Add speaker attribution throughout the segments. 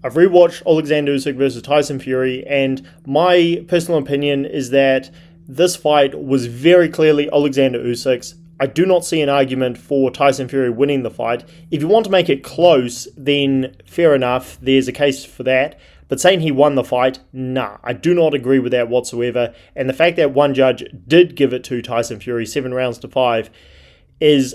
Speaker 1: I've rewatched Alexander Usyk versus Tyson Fury, and my personal opinion is that this fight was very clearly Alexander Usyk's. I do not see an argument for Tyson Fury winning the fight. If you want to make it close, then fair enough, there's a case for that. But saying he won the fight, nah, I do not agree with that whatsoever. And the fact that one judge did give it to Tyson Fury 7 rounds to 5 is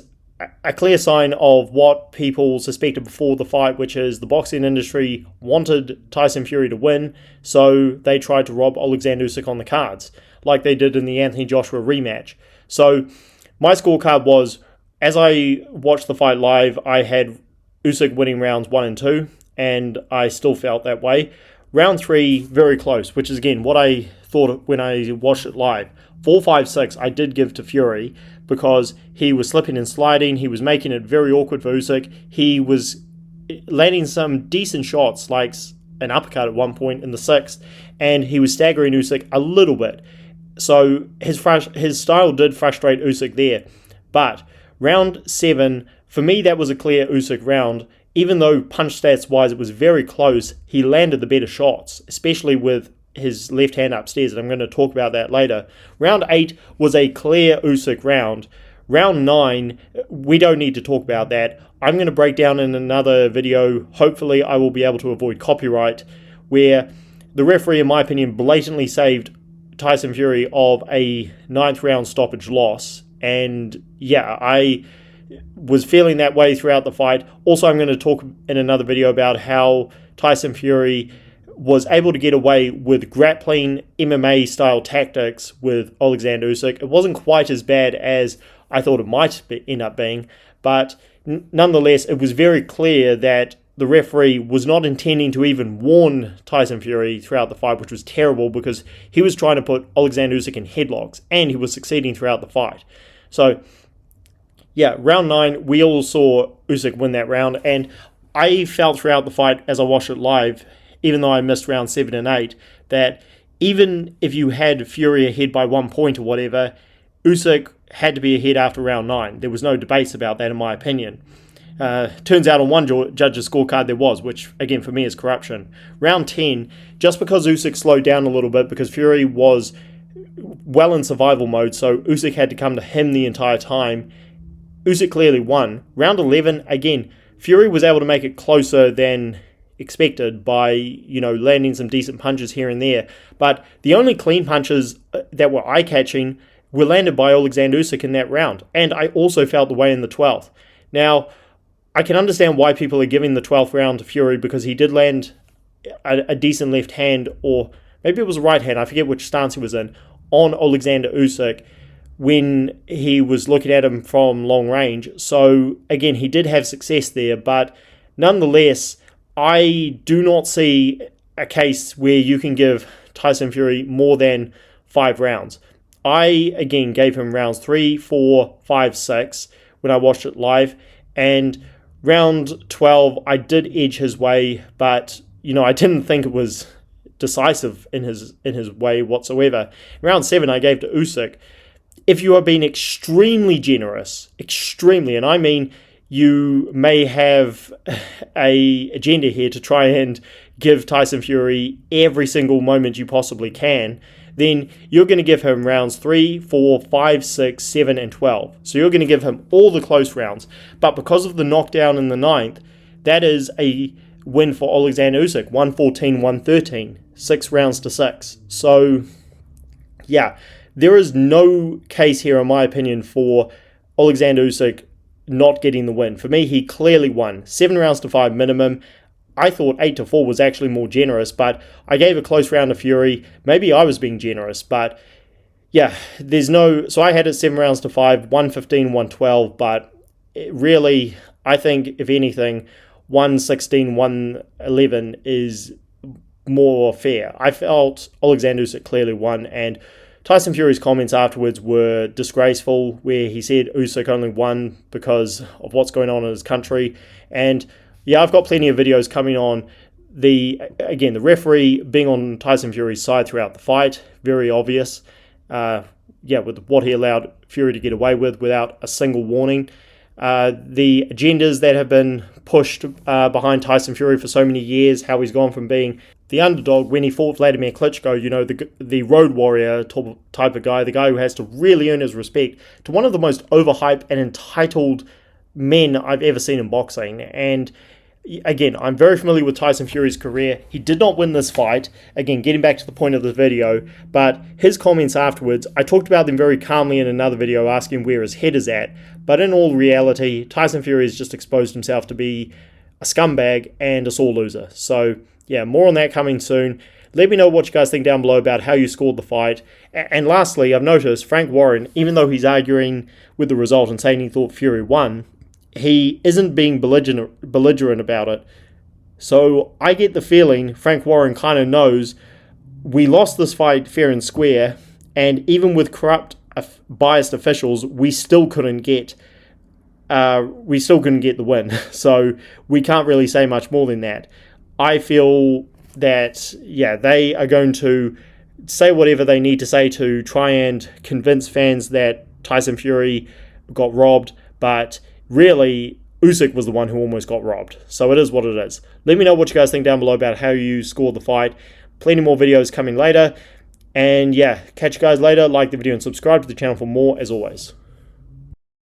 Speaker 1: a clear sign of what people suspected before the fight, which is the boxing industry wanted Tyson Fury to win, so they tried to rob Alexander Usyk on the cards, like they did in the Anthony Joshua rematch. So my scorecard was, as I watched the fight live, I had Usyk winning rounds 1 and 2, and I still felt that way. Round 3, very close, which is again what I thought when I watched it live. 4, 5, 6, I did give to Fury because he was slipping and sliding. He was making it very awkward for Usyk. He was landing some decent shots, like an uppercut at one point in the 6th, and he was staggering Usyk a little bit. So his style did frustrate Usyk there. But round 7, for me, that was a clear Usyk round. Even though punch stats-wise it was very close, he landed the better shots, especially with his left hand upstairs, and I'm going to talk about that later. Round 8 was a clear Usyk round. Round 9, we don't need to talk about that. I'm going to break down in another video. Hopefully I will be able to avoid copyright, where the referee, in my opinion, blatantly saved Tyson Fury of a 9th round stoppage loss. And yeah, I was feeling that way throughout the fight. Also, I'm going to talk in another video about how Tyson Fury was able to get away with grappling MMA style tactics with Alexander Usyk. It wasn't quite as bad as I thought it might end up being, but nonetheless, it was very clear that the referee was not intending to even warn Tyson Fury throughout the fight, which was terrible because he was trying to put Alexander Usyk in headlocks, and he was succeeding throughout the fight. So yeah, round 9, we all saw Usyk win that round, and I felt throughout the fight as I watched it live, even though I missed round 7 and 8, that even if you had Fury ahead by 1 point or whatever, Usyk had to be ahead after round 9. There was no debates about that in my opinion. Turns out on one judge's scorecard there was, which again for me is corruption. Round 10, just because Usyk slowed down a little bit because Fury was well in survival mode, so Usyk had to come to him the entire time, Usyk clearly won. Round 11, again, Fury was able to make it closer than expected by, landing some decent punches here and there. But the only clean punches that were eye-catching were landed by Alexander Usyk in that round. And I also felt the way in the 12th. Now, I can understand why people are giving the 12th round to Fury because he did land a decent left hand, or maybe it was a right hand, I forget which stance he was in, on Alexander Usyk when he was looking at him from long range. So, again, he did have success there, but nonetheless, I do not see a case where you can give Tyson Fury more than 5 rounds. I, again, gave him rounds 3, 4, 5, 6 when I watched it live, and round 12, I did edge his way, but, I didn't think it was decisive in his way whatsoever. Round 7, I gave to Usyk. If you are being extremely generous, and I mean you may have a agenda here to try and give Tyson Fury every single moment you possibly can, then you're going to give him rounds 3, 4, 5, 6, 7, and 12. So you're going to give him all the close rounds. But because of the knockdown in the 9th, that is a win for Alexander Usyk, 114, 113, 6 rounds to 6. So, yeah, there is no case here, in my opinion, for Alexander Usyk not getting the win. For me, he clearly won. 7 rounds to 5 minimum. I thought 8 to 4 was actually more generous, but I gave a close round to Fury. Maybe I was being generous, but yeah, so I had it 7 rounds to 5, 115, 112, but really, I think, if anything, 116, 111 is more fair. I felt Alexander Usyk clearly won, and Tyson Fury's comments afterwards were disgraceful, where he said Usyk only won because of what's going on in his country. And yeah, I've got plenty of videos coming on the referee being on Tyson Fury's side throughout the fight, very obvious. With what he allowed Fury to get away with without a single warning. the agendas that have been pushed behind Tyson Fury for so many years, how he's gone from being the underdog when he fought Vladimir Klitschko, the road warrior type of guy, the guy who has to really earn his respect, to one of the most overhyped and entitled men I've ever seen in boxing. And again, I'm very familiar with Tyson Fury's career. He did not win this fight. Again, getting back to the point of the video, but his comments afterwards, I talked about them very calmly in another video, asking where his head is at. But in all reality, Tyson Fury has just exposed himself to be a scumbag and a sore loser. So yeah, more on that coming soon. Let me know what you guys think down below about how you scored the fight. And lastly, I've noticed Frank Warren, even though he's arguing with the result and saying he thought Fury won, he isn't being belligerent about it. So I get the feeling Frank Warren kind of knows we lost this fight fair and square, and even with corrupt, biased officials, we still couldn't get the win. So we can't really say much more than that. I feel that, yeah, they are going to say whatever they need to say to try and convince fans that Tyson Fury got robbed, but really, USYK was the one who almost got robbed. So it is what it is. Let me know what you guys think down below about how you scored the fight. Plenty more videos coming later. And yeah, catch you guys later. Like the video and subscribe to the channel for more, as always.